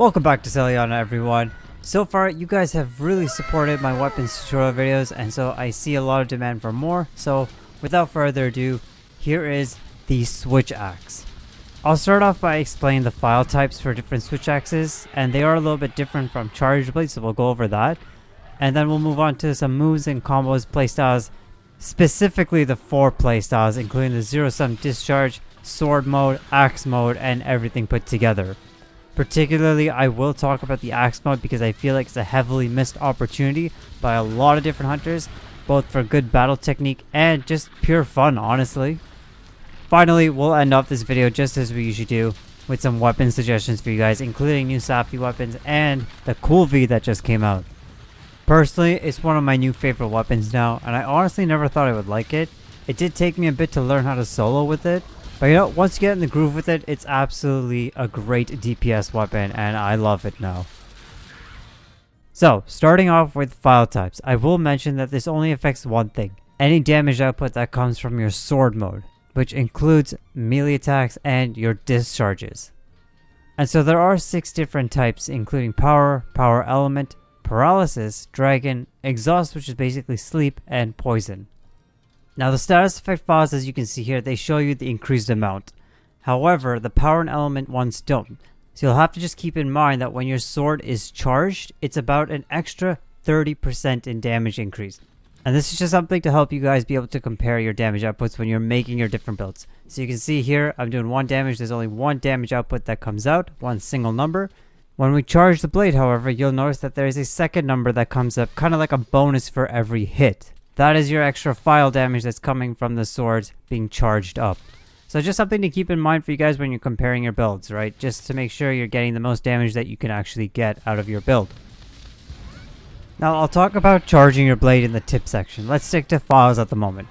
Welcome back to Celiana, everyone. So far, you guys have really supported my weapons tutorial videos, and so I see a lot of demand for more. So without further ado, here is the switch axe. I'll start off by explaining the file types for different switch axes, and they are a little bit different from charge blades, so we'll go over that. And then we'll move on to some moves and combos playstyles, specifically the 4 playstyles, including the zero sum discharge, sword mode, axe mode, and everything put together. Particularly, I will talk about the axe mode because I feel like it's a heavily missed opportunity by a lot of different hunters, both for good battle technique and just pure fun, honestly. Finally, we'll end off this video just as we usually do with some weapon suggestions for you guys, including new Safi weapons and the cool V that just came out. Personally, it's one of my new favorite weapons now, and I honestly never thought I would like it. It did take me a bit to learn how to solo with it, but you know, once you get in the groove with it, it's absolutely a great DPS weapon, and I love it now. So, starting off with file types, I will mention that this only affects one thing: any damage output that comes from your sword mode, which includes melee attacks and your discharges. And so there are 6 different types, including power, power element, paralysis, dragon, exhaust, which is basically sleep, and poison. Now the status effect files, as you can see here, they show you the increased amount. However, the power and element ones don't. So you'll have to just keep in mind that when your sword is charged, it's about an extra 30% in damage increase. And this is just something to help you guys be able to compare your damage outputs when you're making your different builds. So you can see here, I'm doing 1 damage. There's only 1 damage output that comes out, 1 single number. When we charge the blade, however, you'll notice that there is a second number that comes up, kind of like a bonus for every hit. That is your extra file damage that's coming from the swords being charged up. So just something to keep in mind for you guys when you're comparing your builds, right? Just to make sure you're getting the most damage that you can actually get out of your build. Now I'll talk about charging your blade in the tip section. Let's stick to files at the moment.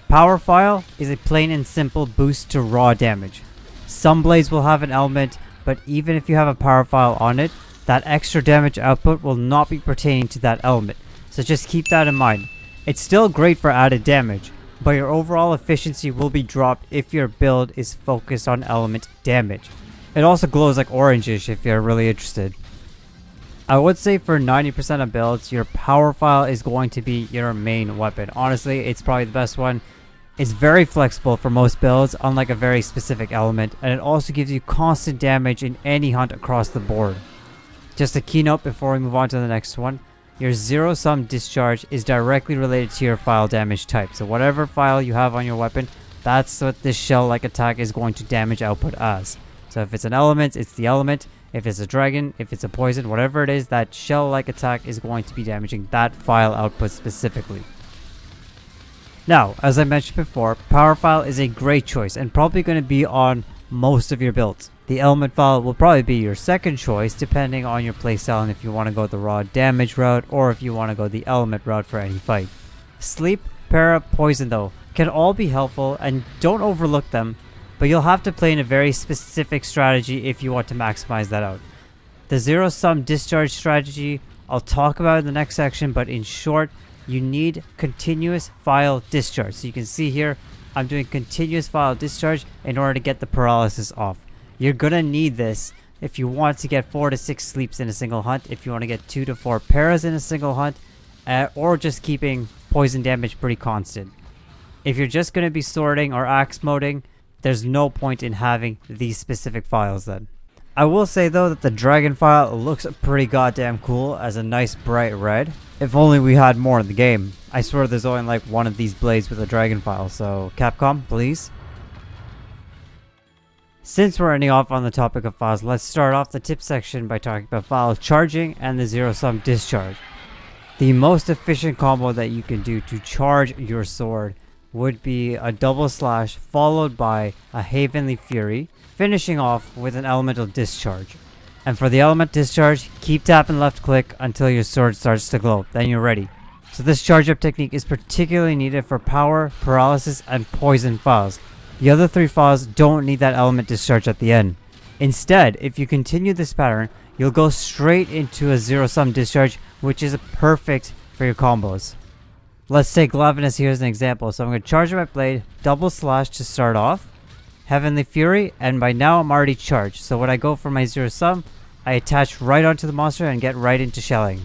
Power file is a plain and simple boost to raw damage. Some blades will have an element, but even if you have a power file on it, that extra damage output will not be pertaining to that element. So just keep that in mind. It's still great for added damage, but your overall efficiency will be dropped if your build is focused on element damage. It also glows like orangish if you're really interested. I would say for 90% of builds, your power file is going to be your main weapon. Honestly, it's probably the best one. It's very flexible for most builds, unlike a very specific element, and it also gives you constant damage in any hunt across the board. Just a keynote before we move on to the next one. Your zero sum discharge is directly related to your file damage type. So whatever file you have on your weapon, that's what this shell-like attack is going to damage output as. So if it's an element, it's the element. If it's a dragon, if it's a poison, whatever it is, that shell-like attack is going to be damaging that file output specifically. Now, as I mentioned before, power file is a great choice and probably going to be on most of your builds. The element file will probably be your second choice depending on your playstyle and if you want to go the raw damage route or if you want to go the element route for any fight. Sleep, para, poison though can all be helpful and don't overlook them, but you'll have to play in a very specific strategy if you want to maximize that out. The zero sum discharge strategy I'll talk about in the next section, but in short, you need continuous file discharge. So you can see here, I'm doing continuous file discharge in order to get the paralysis off. You're gonna need this if you want to get 4 to 6 sleeps in a single hunt, if you want to get 2 to 4 paras in a single hunt, or just keeping poison damage pretty constant. If you're just gonna be sorting or axe moding, there's no point in having these specific files then. I will say though that the dragon file looks pretty goddamn cool as a nice bright red. If only we had more in the game. I swear there's only like one of these blades with a dragon file, so Capcom, please. Since we're ending off on the topic of files, let's start off the tip section by talking about Phial Charging and the zero sum discharge. The most efficient combo that you can do to charge your sword would be a double slash followed by a Heavenly Fury, finishing off with an elemental discharge. And for the element discharge, keep tapping left click until your sword starts to glow, then you're ready. So this charge up technique is particularly needed for power, paralysis, and poison files. The other 3 files don't need that element discharge at the end. Instead, if you continue this pattern, you'll go straight into a zero sum discharge, which is perfect for your combos. Let's take Glavinus here as an example. So I'm going to charge my blade, double slash to start off, Heavenly Fury, and by now I'm already charged. So when I go for my zero sum, I attach right onto the monster and get right into shelling.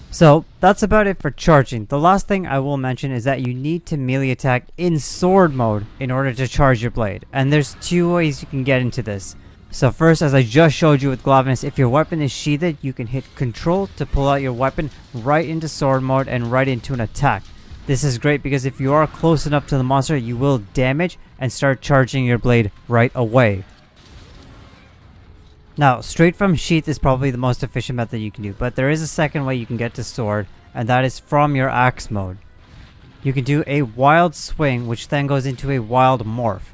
So that's about it for charging. The last thing I will mention is that you need to melee attack in sword mode in order to charge your blade. And there's two ways you can get into this. So first, as I just showed you with Glavenus, if your weapon is sheathed, you can hit Control to pull out your weapon right into sword mode and right into an attack. This is great because if you are close enough to the monster, you will damage and start charging your blade right away. Now, straight from sheath is probably the most efficient method you can do, but there is a second way you can get to sword, and that is from your axe mode. You can do a wild swing, which then goes into a wild morph.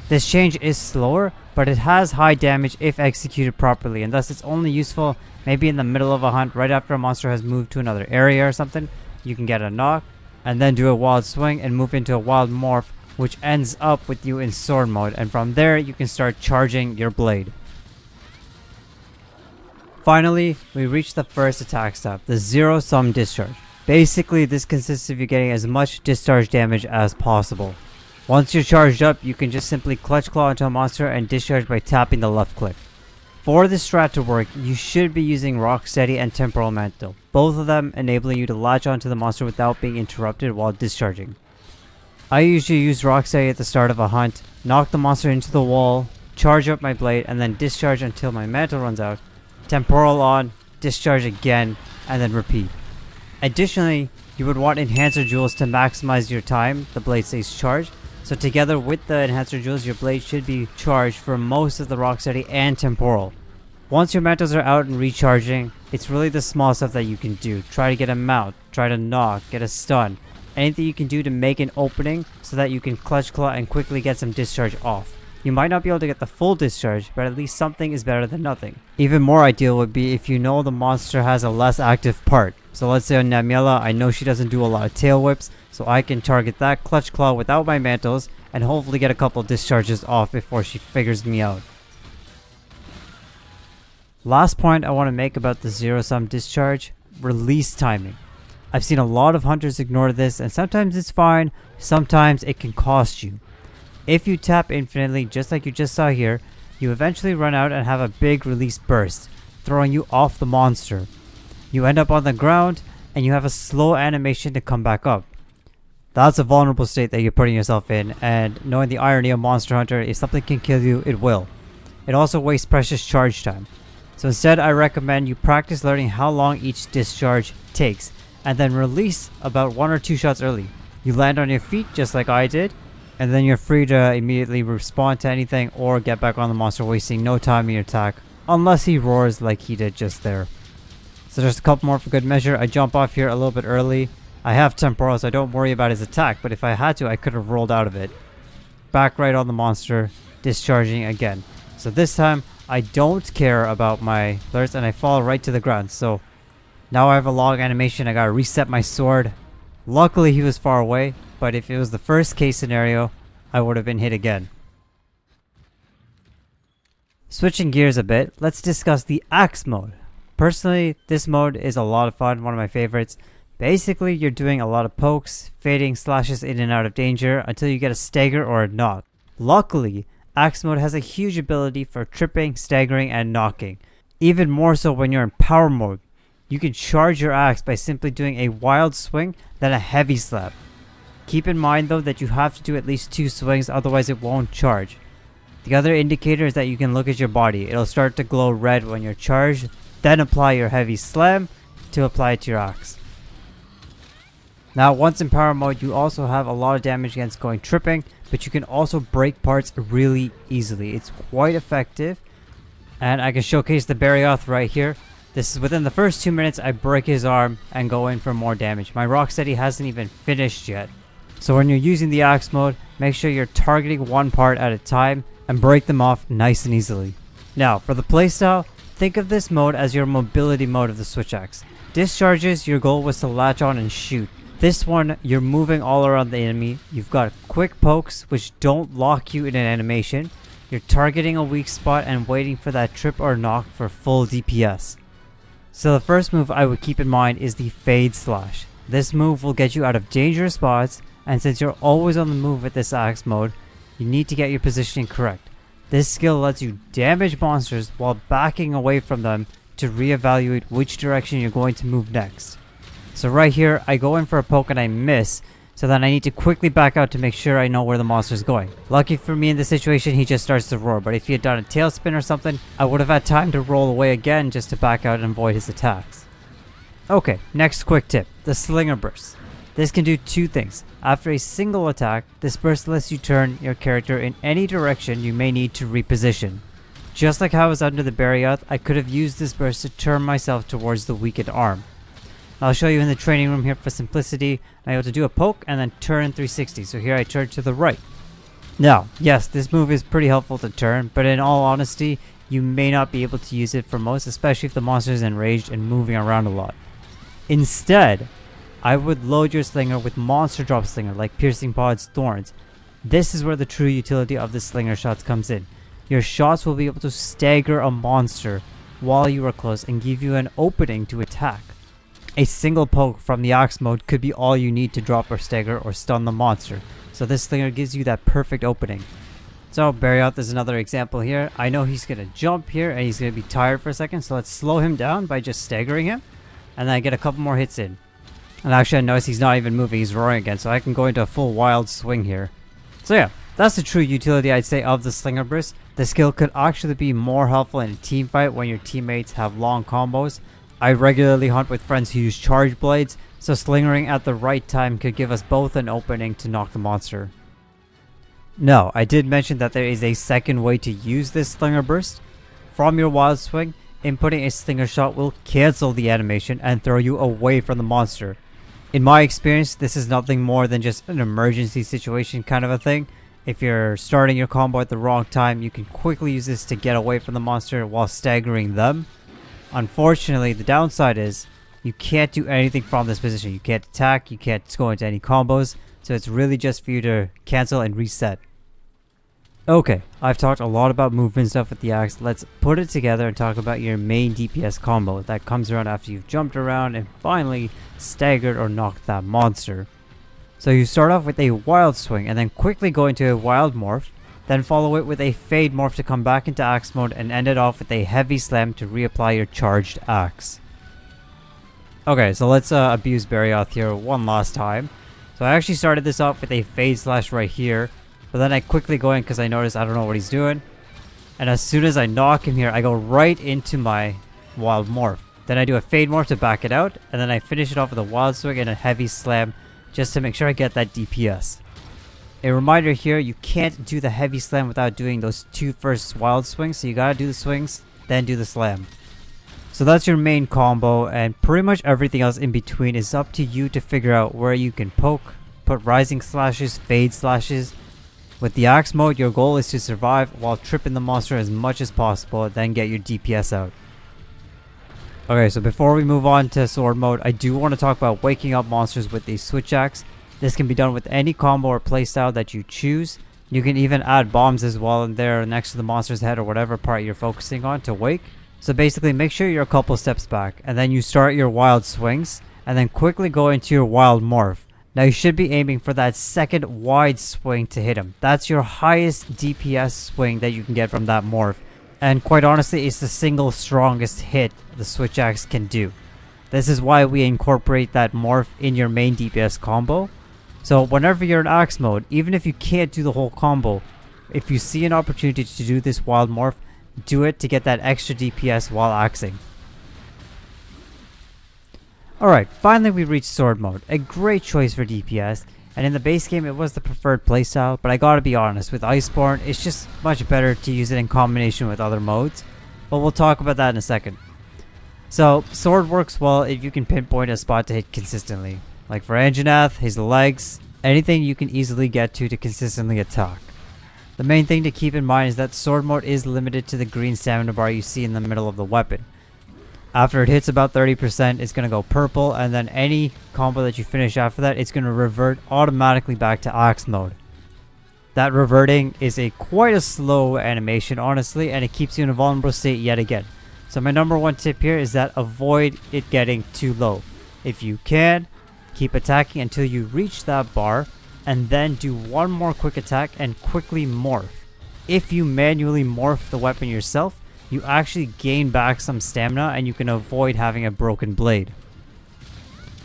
This change is slower, but it has high damage if executed properly, and thus it's only useful maybe in the middle of a hunt, right after a monster has moved to another area or something. You can get a knock, and then do a wild swing and move into a wild morph, which ends up with you in sword mode, and from there you can start charging your blade. Finally, we reach the first attack step, the zero Sum Discharge. Basically, this consists of you getting as much discharge damage as possible. Once you're charged up, you can just simply clutch claw into a monster and discharge by tapping the left click. For this strat to work, you should be using Rocksteady and Temporal Mantle, both of them enabling you to latch onto the monster without being interrupted while discharging. I usually use Rocksteady at the start of a hunt, knock the monster into the wall, charge up my blade, and then discharge until my mantle runs out. Temporal on, discharge again, and then repeat. Additionally, you would want Enhancer Jewels to maximize your time the blade stays charged, so together with the Enhancer Jewels, your blade should be charged for most of the Rocksteady and Temporal. Once your mantles are out and recharging, it's really the small stuff that you can do. Try to get a mount, try to knock, get a stun. Anything you can do to make an opening so that you can clutch claw and quickly get some discharge off. You might not be able to get the full discharge, but at least something is better than nothing. Even more ideal would be if you know the monster has a less active part. So let's say on Namiela, I know she doesn't do a lot of tail whips, so I can target that clutch claw without my mantles and hopefully get a couple discharges off before she figures me out. Last point I want to make about the zero Sum Discharge, release timing. I've seen a lot of hunters ignore this, and sometimes it's fine, sometimes it can cost you. If you tap infinitely, just like you just saw here, you eventually run out and have a big release burst, throwing you off the monster. You end up on the ground, and you have a slow animation to come back up. That's a vulnerable state that you're putting yourself in, and knowing the irony of Monster Hunter, if something can kill you, it will. It also wastes precious charge time. So instead, I recommend you practice learning how long each discharge takes, and then release about 1 or 2 shots early. You land on your feet just like I did, and then you're free to immediately respond to anything or get back on the monster, wasting no time in your attack, unless he roars like he did just there. So just a couple more for good measure. I jump off here a little bit early. I have Temporal, so I don't worry about his attack, but if I had to, I could have rolled out of it. Back right on the monster, discharging again. So this time, I don't care about my alerts, and I fall right to the ground. So now I have a long animation. I gotta reset my sword. Luckily, he was far away, but if it was the first case scenario, I would have been hit again. Switching gears a bit, let's discuss the axe mode. Personally, this mode is a lot of fun, one of my favorites. Basically, you're doing a lot of pokes, fading slashes in and out of danger until you get a stagger or a knock. Luckily, axe mode has a huge ability for tripping, staggering, and knocking. Even more so when you're in power mode. You can charge your axe by simply doing a wild swing, then a heavy slap. Keep in mind though that you have to do at least 2 swings, otherwise it won't charge. The other indicator is that you can look at your body. It'll start to glow red when you're charged, then apply your heavy slam to apply it to your axe. Now once in power mode, you also have a lot of damage against going tripping, but you can also break parts really easily. It's quite effective, and I can showcase the Barioth right here. This is within the first 2 minutes, I break his arm and go in for more damage. My Rocksteady hasn't even finished yet. So when you're using the axe mode, make sure you're targeting one part at a time and break them off nice and easily. Now, for the playstyle, think of this mode as your mobility mode of the switch axe. Discharges, your goal was to latch on and shoot. This one, you're moving all around the enemy. You've got quick pokes, which don't lock you in an animation. You're targeting a weak spot and waiting for that trip or knock for full DPS. So the first move I would keep in mind is the Fade Slash. This move will get you out of dangerous spots, and since you're always on the move with this axe mode, you need to get your positioning correct. This skill lets you damage monsters while backing away from them to reevaluate which direction you're going to move next. So right here, I go in for a poke and I miss, so then I need to quickly back out to make sure I know where the monster's going. Lucky for me in this situation, he just starts to roar, but if he had done a tailspin or something, I would have had time to roll away again just to back out and avoid his attacks. Okay, next quick tip, the Slinger Burst. This can do two things. After a single attack, this burst lets you turn your character in any direction you may need to reposition. Just like how I was under the Barioth, I could have used this burst to turn myself towards the weakened arm. I'll show you in the training room here for simplicity. I'm able to do a poke and then turn 360. So here I turn to the right. Now, yes, this move is pretty helpful to turn, but in all honesty, you may not be able to use it for most, especially if the monster is enraged and moving around a lot. Instead, I would load your slinger with monster drop slinger like piercing pods, thorns. This is where the true utility of the slinger shots comes in. Your shots will be able to stagger a monster while you are close and give you an opening to attack. A single poke from the axe mode could be all you need to drop or stagger or stun the monster. So this slinger gives you that perfect opening. So Barioth is another example here. I know he's going to jump here and he's going to be tired for a second. So let's slow him down by just staggering him. And then I get a couple more hits in. And actually I notice he's not even moving. He's roaring again. So I can go into a full wild swing here. So yeah, that's the true utility I'd say of the Slinger Burst. The skill could actually be more helpful in a team fight when your teammates have long combos. I regularly hunt with friends who use charge blades, so slingering at the right time could give us both an opening to knock the monster. No, I did mention that there is a second way to use this Slinger Burst. From your wild swing, inputting a slinger shot will cancel the animation and throw you away from the monster. In my experience, this is nothing more than just an emergency situation kind of a thing. If you're starting your combo at the wrong time, you can quickly use this to get away from the monster while staggering them. Unfortunately, the downside is you can't do anything from this position. You can't attack, you can't go into any combos, so it's really just for you to cancel and reset. Okay, I've talked a lot about movement stuff with the axe. Let's put it together and talk about your main DPS combo that comes around after you've jumped around and finally staggered or knocked that monster. So you start off with a wild swing and then quickly go into a wild morph. Then follow it with a fade morph to come back into axe mode and end it off with a heavy slam to reapply your charged axe. Okay, so let's abuse Barioth here one last time. So I actually started this off with a fade slash right here, but then I quickly go in because I noticed I don't know what he's doing. And as soon as I knock him here, I go right into my wild morph. Then I do a fade morph to back it out, and then I finish it off with a wild swing and a heavy slam just to make sure I get that DPS. A reminder here, you can't do the heavy slam without doing those two first wild swings, so you gotta do the swings, then do the slam. So that's your main combo, and pretty much everything else in between is up to you to figure out where you can poke, put rising slashes, fade slashes. With the axe mode, your goal is to survive while tripping the monster as much as possible, then get your DPS out. Okay, so before we move on to sword mode, I do want to talk about waking up monsters with the switch axe. This can be done with any combo or playstyle that you choose. You can even add bombs as well in there next to the monster's head or whatever part you're focusing on to wake. So basically make sure you're a couple steps back and then you start your wild swings and then quickly go into your wild morph. Now you should be aiming for that second wide swing to hit him. That's your highest DPS swing that you can get from that morph. And quite honestly, it's the single strongest hit the switch axe can do. This is why we incorporate that morph in your main DPS combo. So whenever you're in axe mode, even if you can't do the whole combo, if you see an opportunity to do this wild morph, do it to get that extra DPS while axing. Alright, finally we reached sword mode, a great choice for DPS, and in the base game it was the preferred playstyle, but I gotta be honest, with Iceborne it's just much better to use it in combination with other modes, but we'll talk about that in a second. So, sword works well if you can pinpoint a spot to hit consistently. Like for Anjanath, his legs, anything you can easily get to consistently attack. The main thing to keep in mind is that sword mode is limited to the green stamina bar you see in the middle of the weapon. After it hits about 30%, it's going to go purple, and then any combo that you finish after that, it's going to revert automatically back to axe mode. That reverting is quite a slow animation, honestly, and it keeps you in a vulnerable state yet again. So my number one tip here is that avoid it getting too low. If you can, keep attacking until you reach that bar, and then do one more quick attack and quickly morph. if you manually morph the weapon yourself, you actually gain back some stamina and you can avoid having a broken blade.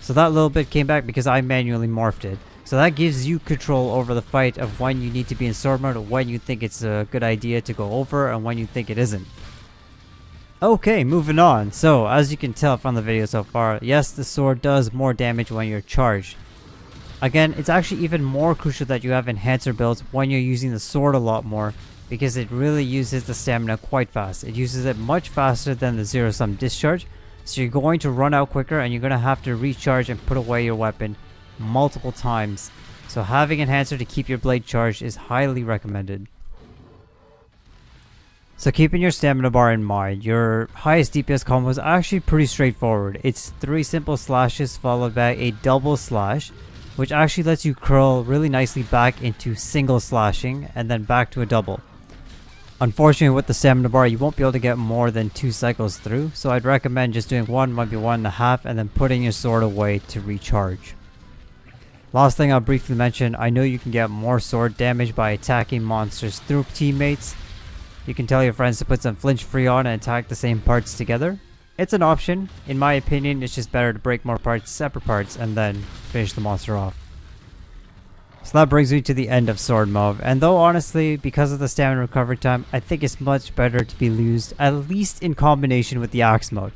So that little bit came back because I manually morphed it. So that gives you control over the fight of when you need to be in sword mode, or when you think it's a good idea to go over, and when you think it isn't. Okay, moving on. So, as you can tell from the video so far, yes, the sword does more damage when you're charged. Again, it's actually even more crucial that you have enhancer builds when you're using the sword a lot more, because it really uses the stamina quite fast. It uses it much faster than the zero sum discharge, so you're going to run out quicker and you're going to have to recharge and put away your weapon multiple times. So having enhancer to keep your blade charged is highly recommended. So keeping your stamina bar in mind, your highest DPS combo is actually pretty straightforward. It's 3 simple slashes followed by a double slash, which actually lets you curl really nicely back into single slashing and then back to a double. Unfortunately, with the stamina bar, you won't be able to get more than 2 cycles through, so I'd recommend just doing 1, maybe 1.5, and then putting your sword away to recharge. Last thing I'll briefly mention, I know you can get more sword damage by attacking monsters through teammates. You can tell your friends to put some flinch free on and attack the same parts together. It's an option. In my opinion, it's just better to break more parts, separate parts, and then finish the monster off. So that brings me to the end of sword mode, and though honestly, because of the stamina recovery time, I think it's much better to be used at least in combination with the axe mode.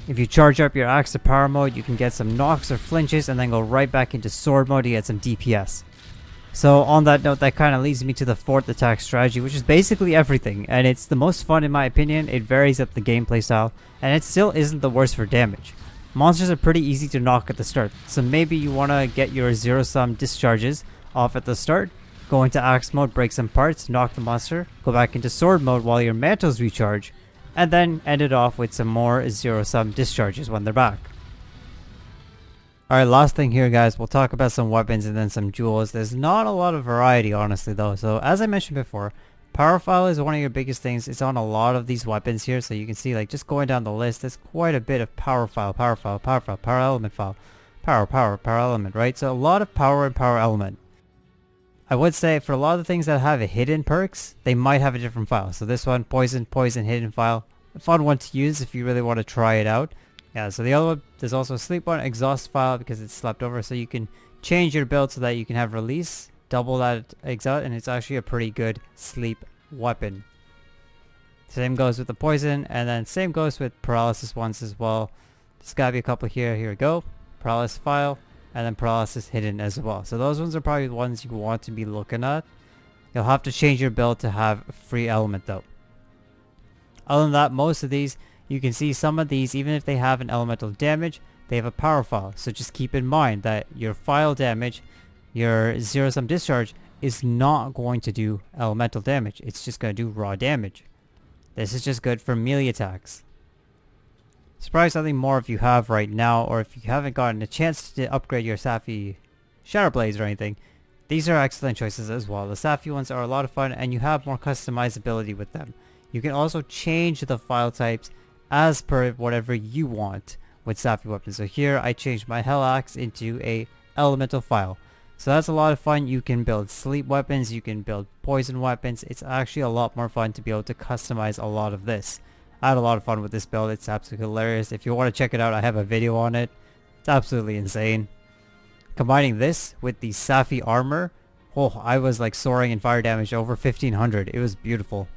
If you charge up your axe to power mode, you can get some knocks or flinches and then go right back into sword mode to get some DPS. So on that note, that kind of leads me to the 4th attack strategy, which is basically everything, and it's the most fun in my opinion. It varies up the gameplay style, and it still isn't the worst for damage. Monsters are pretty easy to knock at the start, so maybe you want to get your zero sum discharges off at the start, go into axe mode, break some parts, knock the monster, go back into sword mode while your mantles recharge, and then end it off with some more zero sum discharges when they're back. Alright, last thing here guys, we'll talk about some weapons and then some jewels. There's not a lot of variety honestly though, so as I mentioned before, power Phial is one of your biggest things. It's on a lot of these weapons here, so you can see like just going down the list, there's quite a bit of power Phial, power Phial, power Phial, power element Phial, power element, right? So a lot of power and power element. I would say for a lot of the things that have a hidden perks, they might have a different Phial. So this one, poison, hidden Phial, a fun one to use if you really want to try it out. Yeah, so the other one, there's also a sleep one, exhaust Phial because it's slept over, so you can change your build so that you can have release, double that exhaust, and it's actually a pretty good sleep weapon. Same goes with the poison, and then same goes with paralysis ones as well. There's gotta be a couple here. Here we go. Paralysis Phial, and then paralysis hidden as well. So those ones are probably the ones you want to be looking at. You'll have to change your build to have a free element though. Other than that, most of these, you can see some of these, even if they have an elemental damage, they have a power Phial. So just keep in mind that your Phial damage, your zero sum discharge, is not going to do elemental damage. It's just going to do raw damage. This is just good for melee attacks. Surprise something more if you have right now, or if you haven't gotten a chance to upgrade your Saphi Shadow Blades or anything. These are excellent choices as well. The Saphi ones are a lot of fun and you have more customizability with them. You can also change the Phial types as per whatever you want with Saphi weapons. So here I changed my Hell Axe into a elemental Phial. So that's a lot of fun. You can build sleep weapons, you can build poison weapons. It's actually a lot more fun to be able to customize a lot of this. I had a lot of fun with this build. It's absolutely hilarious. If you want to check it out, I have a video on it. It's absolutely insane. Combining this with the Saphi armor, oh, I was like soaring in fire damage over 1500. It was beautiful.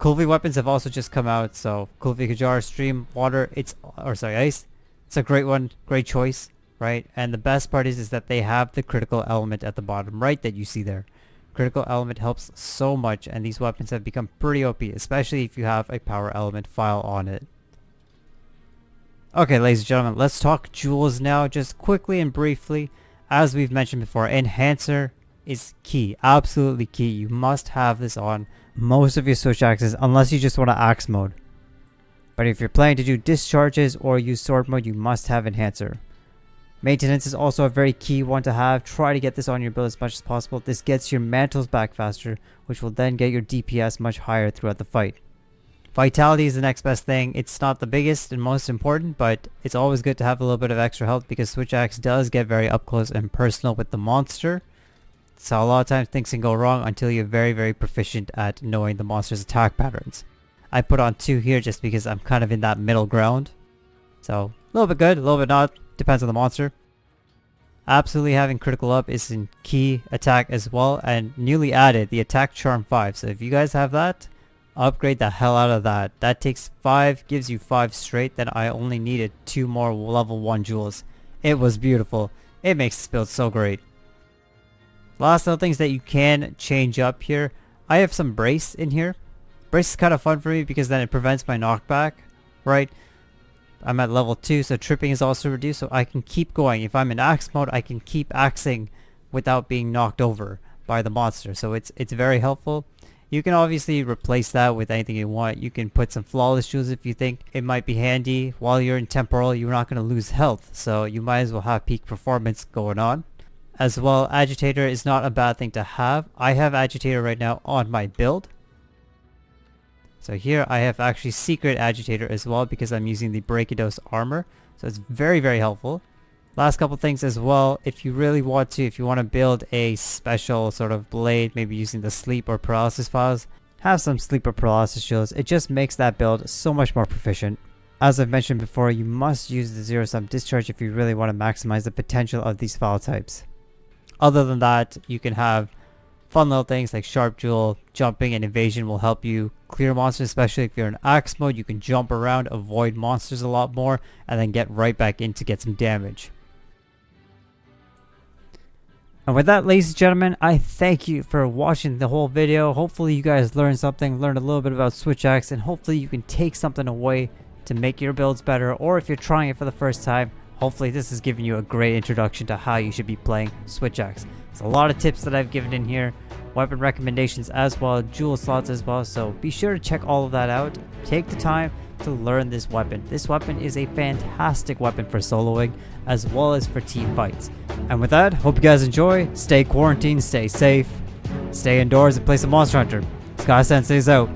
Kulvi weapons have also just come out, so Kulvi Kajar, Stream, Water, Ice. It's a great one, great choice, right? And the best part is that they have the critical element at the bottom right that you see there. Critical element helps so much, and these weapons have become pretty OP, especially if you have a power element Phial on it. Okay, ladies and gentlemen, let's talk jewels now, just quickly and briefly. As we've mentioned before, enhancer is key, absolutely key. You must have this on most of your switch axes unless you just want to axe mode. But if you're planning to do discharges or use sword mode, you must have enhancer. Maintenance is also a very key one to have. Try to get this on your build as much as possible. This gets your mantles back faster, which will then get your DPS much higher throughout the fight. Vitality is the next best thing. It's not the biggest and most important, but it's always good to have a little bit of extra health because switch axe does get very up close and personal with the monster. So a lot of times things can go wrong until you're very proficient at knowing the monster's attack patterns. I put on 2 here just because I'm kind of in that middle ground. So a little bit good, a little bit not, depends on the monster. Absolutely having critical up is in key attack as well, and newly added the attack charm 5. So if you guys have that, upgrade the hell out of that. That takes 5, gives you 5 straight. Then I only needed 2 more level 1 jewels. It was beautiful. It makes this build so great. Last little things that you can change up here. I have some brace in here. Brace is kind of fun for me because then it prevents my knockback, right? I'm at level 2, so tripping is also reduced, so I can keep going. If I'm in axe mode, I can keep axing without being knocked over by the monster. So it's very helpful. You can obviously replace that with anything you want. You can put some flawless jewels if you think it might be handy. While you're in temporal, you're not going to lose health, so you might as well have peak performance going on. As well, agitator is not a bad thing to have. I have agitator right now on my build. So here I have actually secret agitator as well because I'm using the Brachiodos armor. So it's very helpful. Last couple things as well, if you really want to, if you want to build a special sort of blade, maybe using the sleep or paralysis files, have some sleep or paralysis shields. It just makes that build so much more proficient. As I've mentioned before, you must use the 0 Sum Discharge if you really want to maximize the potential of these file types. Other than that, you can have fun little things like Sharp Jewel, jumping, and evasion will help you clear monsters, especially if you're in axe mode. You can jump around, avoid monsters a lot more, and then get right back in to get some damage. And with that, ladies and gentlemen, I thank you for watching the whole video. Hopefully you guys learned something, learned a little bit about Switch Axe, and hopefully you can take something away to make your builds better, or if you're trying it for the first time, hopefully this has given you a great introduction to how you should be playing Switch Axe. There's a lot of tips that I've given in here, weapon recommendations as well, jewel slots as well, so be sure to check all of that out. Take the time to learn this weapon. This weapon is a fantastic weapon for soloing as well as for team fights. And with that, hope you guys enjoy, stay quarantined, stay safe, stay indoors, and play some Monster Hunter. Sky Sensei's out.